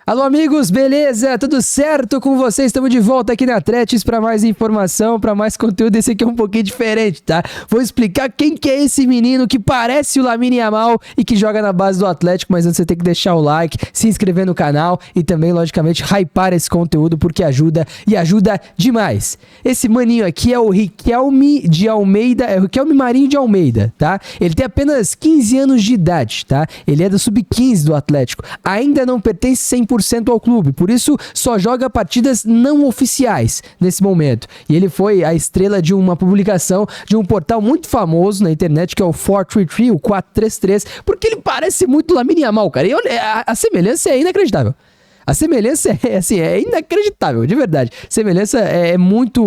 Alô, amigos, beleza? Tudo certo com vocês? Estamos de volta aqui na Atletis para mais informação, para mais conteúdo. Esse aqui é um pouquinho diferente, tá? Vou explicar quem que é esse menino que parece o Lamine Yamal e que joga na base do Atlético, mas antes você tem que deixar o like, se inscrever no canal e também, logicamente, hypar esse conteúdo porque ajuda e ajuda demais. Esse maninho aqui é o Riquelme de Almeida, é o Riquelme Marinho de Almeida, tá? Ele tem apenas 15 anos de idade, tá? Ele é do sub-15 do Atlético. Ainda não pertence 100% ao clube, por isso só joga partidas não oficiais nesse momento. E ele foi a estrela de uma publicação de um portal muito famoso na internet, que é o 433, o 433, porque ele parece muito Lamine Yamal, cara. E a semelhança é inacreditável. A semelhança é inacreditável, de verdade. A semelhança é muito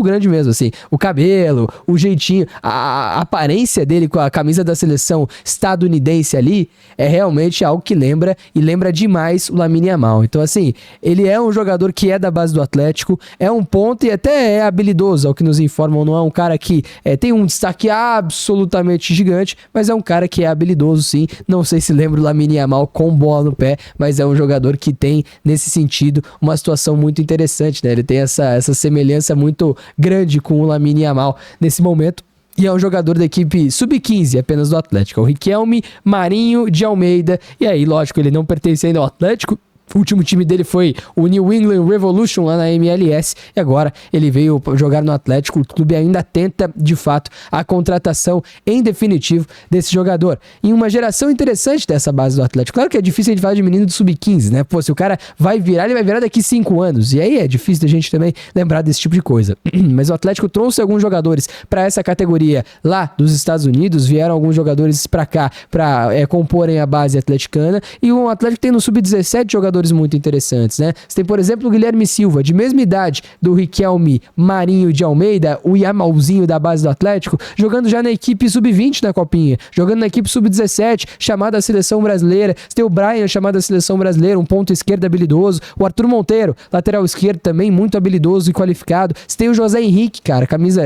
grande mesmo, assim. O cabelo, o jeitinho, a aparência dele com a camisa da seleção estadunidense ali é realmente algo que lembra demais o Lamine Yamal. Então, assim, ele é um jogador que é da base do Atlético, é um ponto e até é habilidoso, ao que nos informam. Não é um cara que tem um destaque absolutamente gigante, mas é um cara que é habilidoso, sim. Não sei se lembra o Lamine Yamal com bola no pé, mas é um jogador que tem, nesse sentido, uma situação muito interessante, né? Ele tem essa semelhança muito grande com o Lamine Yamal nesse momento. E é um jogador da equipe sub-15 apenas do Atlético. É o Riquelme Marinho de Almeida. E aí, lógico, ele não pertence ainda ao Atlético. O último time dele foi o New England Revolution lá na MLS e agora ele veio jogar no Atlético. O clube ainda tenta, de fato, a contratação em definitivo desse jogador. Em uma geração interessante dessa base do Atlético. Claro que é difícil a gente falar de menino do Sub-15, né? Pô, se o cara vai virar, ele vai virar daqui 5 anos. E aí é difícil da gente também lembrar desse tipo de coisa. Mas o Atlético trouxe alguns jogadores para essa categoria lá dos Estados Unidos. Vieram alguns jogadores para cá para comporem a base atleticana. E o Atlético tem no Sub-17 jogadores muito interessantes, né? Você tem, por exemplo, o Guilherme Silva, de mesma idade do Riquelme Marinho de Almeida, o Yamalzinho da base do Atlético, jogando já na equipe sub-20 na Copinha, jogando na equipe sub-17, chamada a Seleção Brasileira. Você tem o Brian, chamado a Seleção Brasileira, um ponto esquerdo habilidoso. O Arthur Monteiro, lateral esquerdo, também muito habilidoso e qualificado. Você tem o José Henrique, cara, camisa,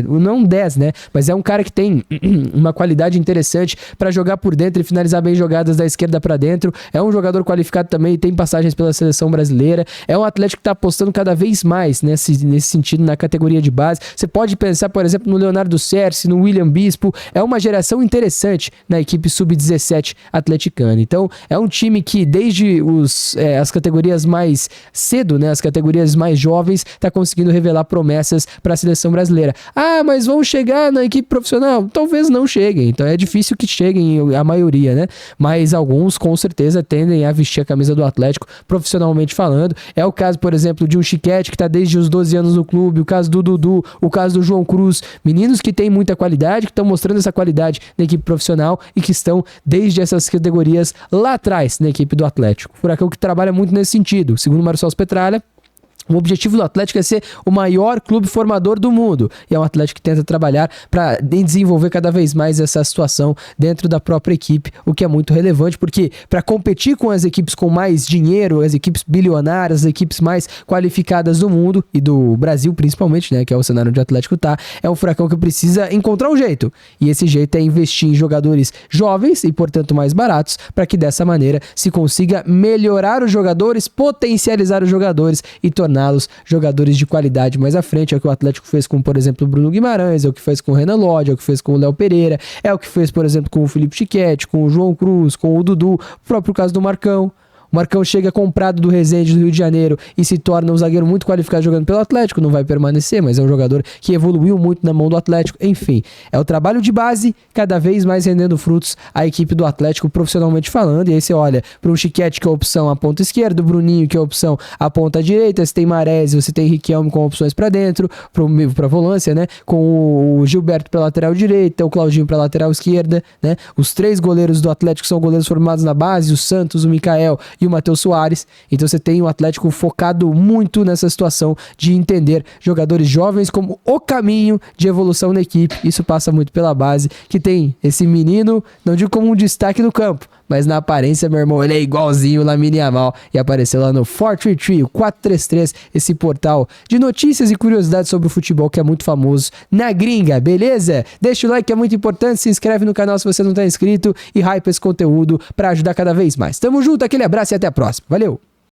não 10, né? Mas é um cara que tem uma qualidade interessante para jogar por dentro e finalizar bem jogadas da esquerda para dentro. É um jogador qualificado também, tem passagens pela seleção brasileira. É um Atlético que está apostando cada vez mais nesse sentido na categoria de base. Você pode pensar, por exemplo, no Leonardo Cerci, no William Bispo. É uma geração interessante na equipe sub-17 atleticana. Então, é um time que desde as categorias mais cedo, né, as categorias mais jovens, está conseguindo revelar promessas para a seleção brasileira. Ah, mas vão chegar na equipe profissional? Talvez não cheguem. Então, é difícil que cheguem a maioria, né? Mas alguns, com certeza, tendem a vestir a camisa do Atlético, profissionalmente falando. É o caso, por exemplo, de um Chiquete, que está desde os 12 anos no clube, o caso do Dudu, o caso do João Cruz, meninos que têm muita qualidade, que estão mostrando essa qualidade na equipe profissional e que estão desde essas categorias lá atrás na equipe do Atlético. Furacão que trabalha muito nesse sentido. Segundo Marcelo Petralha, o objetivo do Atlético é ser o maior clube formador do mundo. E é um Atlético que tenta trabalhar para desenvolver cada vez mais essa situação dentro da própria equipe, o que é muito relevante, porque para competir com as equipes com mais dinheiro, as equipes bilionárias, as equipes mais qualificadas do mundo e do Brasil principalmente, né, que é o cenário onde o Atlético tá, é um Furacão que precisa encontrar um jeito. E esse jeito é investir em jogadores jovens e, portanto, mais baratos, para que dessa maneira se consiga melhorar os jogadores, potencializar os jogadores e torná-los jogadores de qualidade mais à frente. É o que o Atlético fez com, por exemplo, o Bruno Guimarães, é o que fez com o Renan Lodge, é o que fez com o Léo Pereira, é o que fez, por exemplo, com o Felipe Chiquete, com o João Cruz, com o Dudu, o próprio caso do Marcão. O Marcão chega comprado do Resende do Rio de Janeiro e se torna um zagueiro muito qualificado jogando pelo Atlético. Não vai permanecer, mas é um jogador que evoluiu muito na mão do Atlético. Enfim, é o trabalho de base cada vez mais rendendo frutos a equipe do Atlético profissionalmente falando. E aí você olha para o Chiquete, que é a opção à ponta esquerda, o Bruninho, que é a opção à ponta direita, você tem Marésio, você tem Riquelme com opções para dentro, para volância, né? Com o Gilberto para lateral direita, o Claudinho para lateral esquerda, né? Os 3 goleiros do Atlético são goleiros formados na base, o Santos, o Mikael e o Matheus Soares. Então você tem o Atlético focado muito nessa situação de entender jogadores jovens como o caminho de evolução na equipe. Isso passa muito pela base, que tem esse menino, não digo como um destaque no campo, mas na aparência, meu irmão, ele é igualzinho o Lamine Yamal e apareceu lá no 433, o 433, esse portal de notícias e curiosidades sobre o futebol que é muito famoso na gringa, beleza? Deixa o like que é muito importante, se inscreve no canal se você não tá inscrito e hype esse conteúdo para ajudar cada vez mais. Tamo junto, aquele abraço. abraço e até a próxima. Valeu!